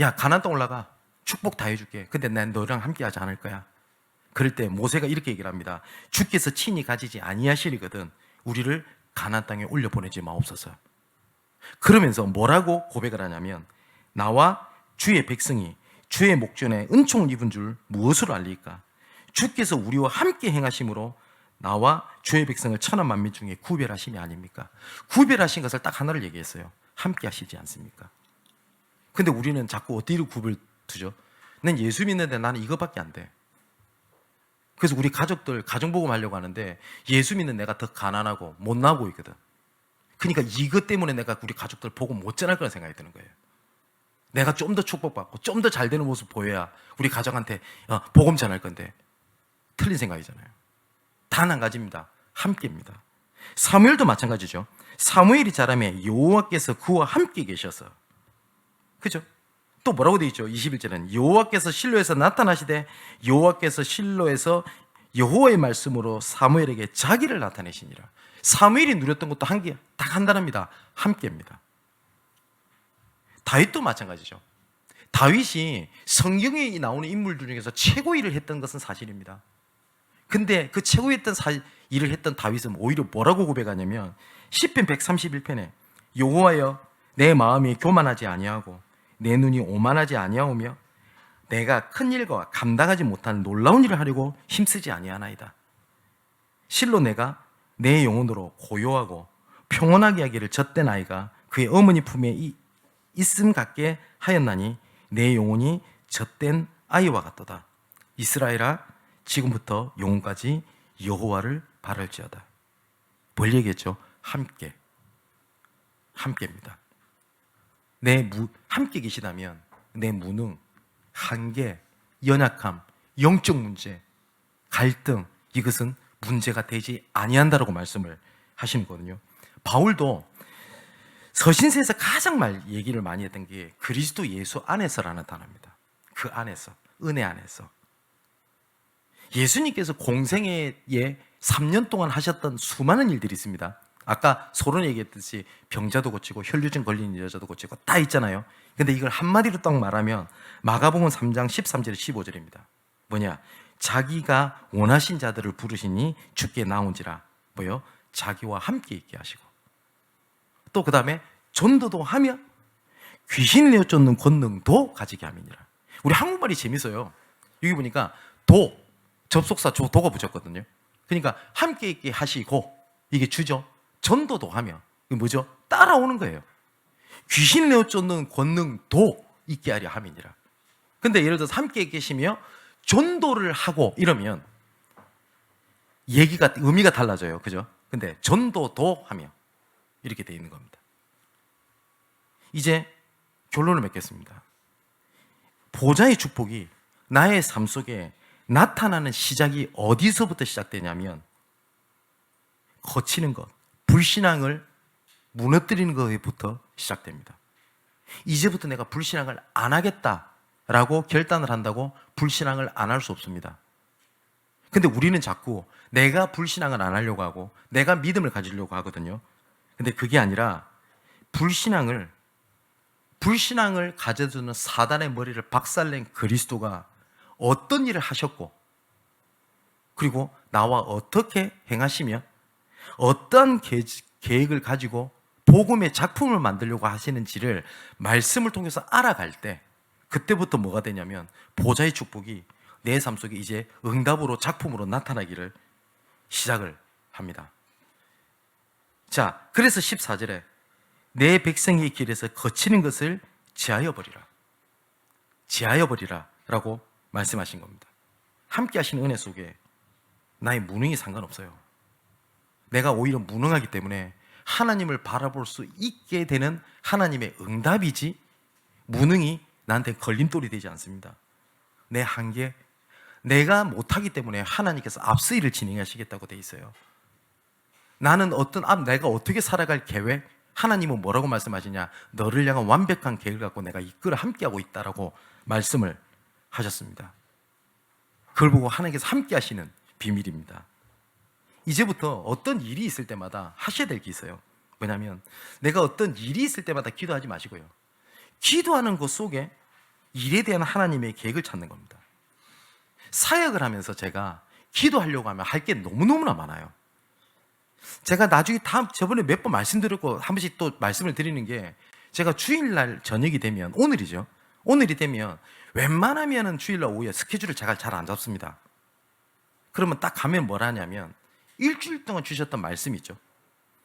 야, 가나안 땅 올라가, 축복 다 해줄게. 근데 난 너랑 함께 하지 않을 거야. 그럴 때 모세가 이렇게 얘기를 합니다. 주께서 친히 가지지 아니하시리거든 우리를 가나안 땅에 올려보내지 마옵소서. 그러면서 뭐라고 고백을 하냐면 나와 주의 백성이 주의 목전에 은총을 입은 줄 무엇으로 알리까? 주께서 우리와 함께 행하심으로 나와 주의 백성을 천한 만민 중에 구별하심이 아닙니까? 구별하신 것을 딱 하나를 얘기했어요. 함께 하시지 않습니까? 근데 우리는 자꾸 어디를 구별 두죠? 난 예수 믿는데 나는 이거밖에 안 돼. 그래서 우리 가족들 가정복음 하려고 하는데 예수 믿는 내가 더 가난하고 못 나오고 있거든. 그러니까 이것 때문에 내가 우리 가족들 복음 못 전할 거라는 생각이 드는 거예요. 내가 좀 더 축복받고 좀 더 잘 되는 모습 보여야 우리 가족한테 복음 전할 건데 틀린 생각이잖아요. 단 한 가지입니다. 함께입니다. 사무엘도 마찬가지죠. 사무엘이 자라매 여호와께서 그와 함께 계셔서, 그죠? 또 뭐라고 되어 있죠? 21절에는 여호와께서 실로에서 나타나시되 여호와께서 실로에서 여호와의 말씀으로 사무엘에게 자기를 나타내시니라. 사무엘이 누렸던 것도 한계, 딱 한 단어입니다. 함께입니다. 다윗도 마찬가지죠. 다윗이 성경에 나오는 인물들 중에서 최고 일을 했던 것은 사실입니다. 근데 그 최고 일을 했던 다윗은 오히려 뭐라고 고백하냐면 시편 131편에 여호와여 내 마음이 교만하지 아니하고 내 눈이 오만하지 아니하오며 내가 큰 일과 감당하지 못한 놀라운 일을 하려고 힘쓰지 아니하나이다. 실로 내가 내 영혼으로 고요하고 평온하게 하기를 젖된 아이가 그의 어머니 품에 있음 같게 하였나니 내 영혼이 젖된 아이와 같도다. 이스라엘아 지금부터 영혼까지 여호와를 바랄지어다. 뭘 얘기했죠? 함께입니다. 함께 계시다면 내 무능, 한계, 연약함, 영적 문제, 갈등, 이것은 문제가 되지 아니한다라고 말씀을 하시는 거거든요. 바울도 서신서에서 가장 얘기를 많이 했던 게 그리스도 예수 안에서라는 단어입니다. 그 안에서, 은혜 안에서. 예수님께서 공생애에 3년 동안 하셨던 수많은 일들이 있습니다. 아까 소론 얘기했듯이 병자도 고치고 혈류증 걸린 여자도 고치고 다 있잖아요. 근데 이걸 한마디로 딱 말하면 마가복음 3장 13절 15절입니다. 뭐냐? 자기가 원하신 자들을 부르시니 주께 나온지라 뭐요? 자기와 함께 있게 하시고 또 그 다음에 전도도 하며 귀신 내어 쫓는 권능도 가지게 함이니라. 우리 한국말이 재밌어요. 여기 보니까 도, 접속사 도가 붙였거든요. 그러니까 함께 있게 하시고 이게 주죠. 전도도 하며 이게 뭐죠? 따라오는 거예요. 귀신 내어 쫓는 권능도 있게 하려 함이니라. 근데 예를 들어서 함께 계시며 전도를 하고 이러면 의미가 달라져요. 그죠? 근데 전도도 하며 이렇게 되어 있는 겁니다. 이제 결론을 맺겠습니다. 보좌의 축복이 나의 삶 속에 나타나는 시작이 어디서부터 시작되냐면 거치는 것, 불신앙을 무너뜨리는 것부터 시작됩니다. 이제부터 내가 불신앙을 안 하겠다라고 결단을 한다고 불신앙을 안 할 수 없습니다. 근데 우리는 자꾸 내가 불신앙을 안 하려고 하고 내가 믿음을 가지려고 하거든요. 근데 그게 아니라 불신앙을 가져주는 사단의 머리를 박살낸 그리스도가 어떤 일을 하셨고 그리고 나와 어떻게 행하시며 어떤 계획을 가지고 복음의 작품을 만들려고 하시는지를 말씀을 통해서 알아갈 때 그때부터 뭐가 되냐면 보좌의 축복이 내 삶 속에 이제 응답으로 작품으로 나타나기를 시작을 합니다. 자, 그래서 14절에 내 백성의 길에서 거치는 것을 제하여 버리라 라고 말씀하신 겁니다. 함께 하시는 은혜 속에 나의 무능이 상관없어요. 내가 오히려 무능하기 때문에 하나님을 바라볼 수 있게 되는 하나님의 응답이지 무능이 나한테 걸림돌이 되지 않습니다. 내 한계, 내가 못하기 때문에 하나님께서 앞서 일을 진행하시겠다고 돼 있어요. 나는 내가 어떻게 살아갈 계획, 하나님은 뭐라고 말씀하시냐? 너를 향한 완벽한 계획을 갖고 내가 이끌어 함께하고 있다라고 말씀을 하셨습니다. 그걸 보고 하나님께서 함께 하시는 비밀입니다. 이제부터 어떤 일이 있을 때마다 하셔야 될 게 있어요. 왜냐하면 내가 어떤 일이 있을 때마다 기도하지 마시고요. 기도하는 것 속에 일에 대한 하나님의 계획을 찾는 겁니다. 사역을 하면서 제가 기도하려고 하면 할 게 너무너무나 많아요. 제가 나중에 저번에 몇 번 말씀드렸고 한 번씩 또 말씀을 드리는 게 제가 주일날 저녁이 되면 오늘이 되면 웬만하면 주일날 오후에 스케줄을 제가 잘 안 잡습니다. 그러면 딱 가면 뭘 하냐면 일주일 동안 주셨던 말씀이 있죠.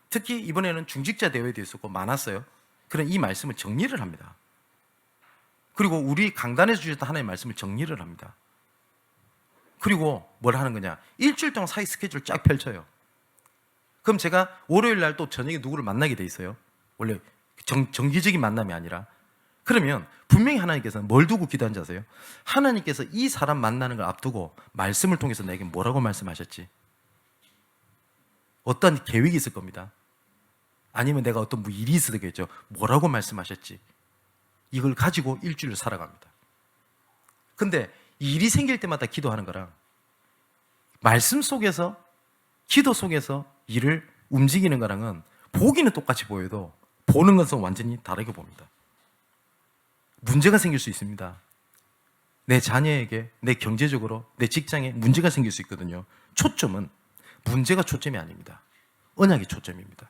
특히 이번에는 중직자 대회도 있었고 많았어요. 그런 이 말씀을 정리를 합니다. 그리고 우리 강단에서 주셨던 하나님의 말씀을 정리를 합니다. 그리고 뭘 하는 거냐? 일주일 동안 사이 스케줄을 쫙 펼쳐요. 그럼 제가 월요일 날 또 저녁에 누구를 만나게 돼 있어요. 원래 정기적인 만남이 아니라. 그러면 분명히 하나님께서는 뭘 두고 기도한지 아세요? 하나님께서 이 사람 만나는 걸 앞두고 말씀을 통해서 내게 뭐라고 말씀하셨지? 어떤 계획이 있을 겁니다. 아니면 내가 어떤 일이 있었겠죠. 뭐라고 말씀하셨지? 이걸 가지고 일주일을 살아갑니다. 근데 일이 생길 때마다 기도하는 거랑 말씀 속에서, 기도 속에서 일을 움직이는 거랑은 보기는 똑같이 보여도 보는 것은 완전히 다르게 봅니다. 문제가 생길 수 있습니다. 내 자녀에게, 내 경제적으로, 내 직장에 문제가 생길 수 있거든요. 초점은 문제가 초점이 아닙니다. 언약이 초점입니다.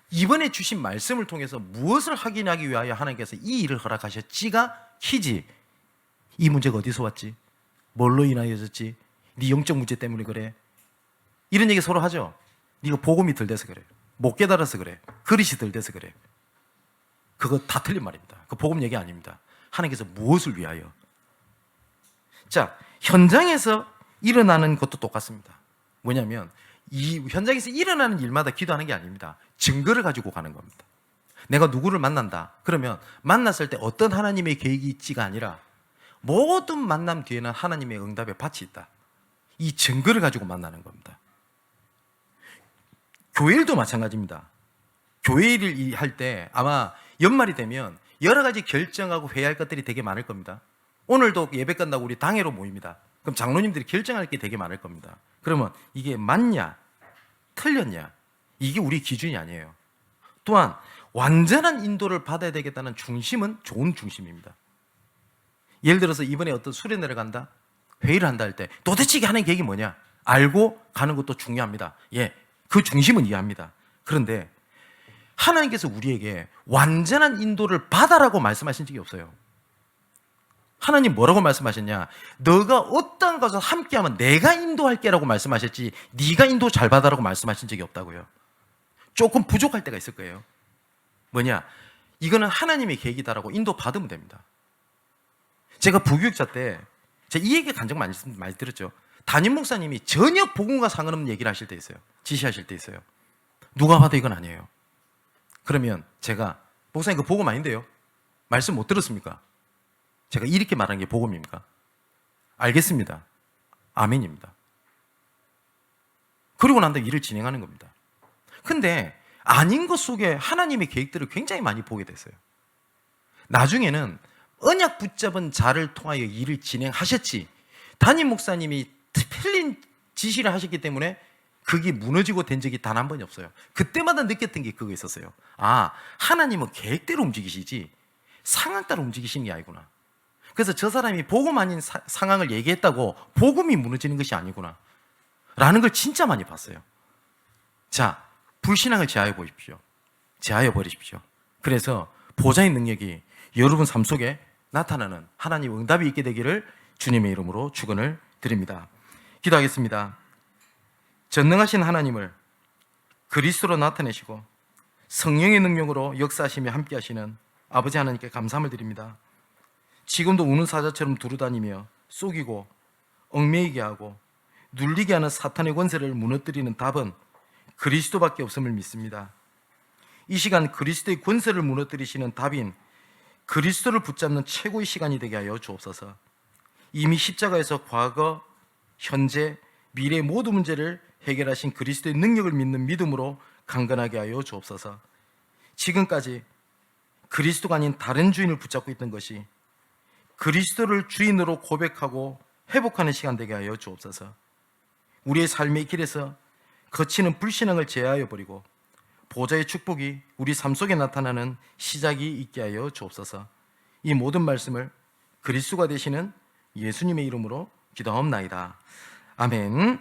이번에 주신 말씀을 통해서 무엇을 확인하기 위하여 하나님께서 이 일을 허락하셨지가 키지. 이 문제가 어디서 왔지? 뭘로 인하여졌지? 네 영적 문제 때문에 그래? 이런 얘기 서로 하죠. 네가 복음이 덜 돼서 그래. 못 깨달아서 그래. 그릇이 덜 돼서 그래. 그거 다 틀린 말입니다. 그 복음 얘기 아닙니다. 하나님께서 무엇을 위하여? 자, 현장에서 일어나는 것도 똑같습니다. 뭐냐면 이 현장에서 일어나는 일마다 기도하는 게 아닙니다. 증거를 가지고 가는 겁니다. 내가 누구를 만난다. 그러면 만났을 때 어떤 하나님의 계획이 있지가 아니라 모든 만남 뒤에는 하나님의 응답의 밭이 있다. 이 증거를 가지고 만나는 겁니다. 교회일도 마찬가지입니다. 교회 일을 할 때 아마 연말이 되면 여러 가지 결정하고 회의할 것들이 되게 많을 겁니다. 오늘도 예배 끝나고 우리 당회로 모입니다. 그럼 장로님들이 결정할 게 되게 많을 겁니다. 그러면 이게 맞냐? 틀렸냐? 이게 우리 기준이 아니에요. 또한 완전한 인도를 받아야 되겠다는 중심은 좋은 중심입니다. 예를 들어서 이번에 어떤 수련회를 간다? 회의를 한다 할 때 도대체 이게 하는 계획이 뭐냐? 알고 가는 것도 중요합니다. 예, 그 중심은 이해합니다. 그런데 하나님께서 우리에게 완전한 인도를 받아라고 말씀하신 적이 없어요. 하나님 뭐라고 말씀하셨냐? 너가 어떤 것을 함께하면 내가 인도할게 라고 말씀하셨지 네가 인도 잘 받아라고 말씀하신 적이 없다고요. 조금 부족할 때가 있을 거예요. 뭐냐? 이거는 하나님의 계획이다라고 인도 받으면 됩니다. 제가 부교육자 때 제가 이 얘기 간증 많이 들었죠. 담임 목사님이 전혀 복음과 상관없는 얘기를 하실 때 있어요. 지시하실 때 있어요. 누가 봐도 이건 아니에요. 그러면 제가 목사님 그 복음 아닌데요? 말씀 못 들었습니까? 제가 이렇게 말하는 게 복음입니까? 알겠습니다. 아멘입니다. 그리고 난 다음에 일을 진행하는 겁니다. 근데 아닌 것 속에 하나님의 계획들을 굉장히 많이 보게 됐어요. 나중에는 언약 붙잡은 자를 통하여 일을 진행하셨지 담임 목사님이 틀린 지시를 하셨기 때문에 그게 무너지고 된 적이 단 한 번이 없어요. 그때마다 느꼈던 게 그거 있었어요. 아, 하나님은 계획대로 움직이시지 상황 따라 움직이시는 게 아니구나. 그래서 저 사람이 복음 아닌 상황을 얘기했다고 복음이 무너지는 것이 아니구나 라는 걸 진짜 많이 봤어요. 자, 불신앙을 제하여 보십시오. 제하여 버리십시오. 그래서 보좌의 능력이 여러분 삶 속에 나타나는 하나님 응답이 있게 되기를 주님의 이름으로 축원을 드립니다. 기도하겠습니다. 전능하신 하나님을 그리스도로 나타내시고 성령의 능력으로 역사하시며 함께 하시는 아버지 하나님께 감사함을 드립니다. 지금도 우는 사자처럼 두루다니며 속이고 얽매이게 하고 눌리게 하는 사탄의 권세를 무너뜨리는 답은 그리스도밖에 없음을 믿습니다. 이 시간 그리스도의 권세를 무너뜨리시는 답인 그리스도를 붙잡는 최고의 시간이 되게 하여 주옵소서. 이미 십자가에서 과거, 현재, 미래의 모든 문제를 해결하신 그리스도의 능력을 믿는 믿음으로 강건하게 하여 주옵소서. 지금까지 그리스도가 아닌 다른 주인을 붙잡고 있던 것이 그리스도를 주인으로 고백하고 회복하는 시간 되게 하여 주옵소서. 우리의 삶의 길에서 거치는 불신앙을 제하여 버리고 보좌의 축복이 우리 삶 속에 나타나는 시작이 있게 하여 주옵소서. 이 모든 말씀을 그리스도가 되시는 예수님의 이름으로 기도하옵나이다. 아멘.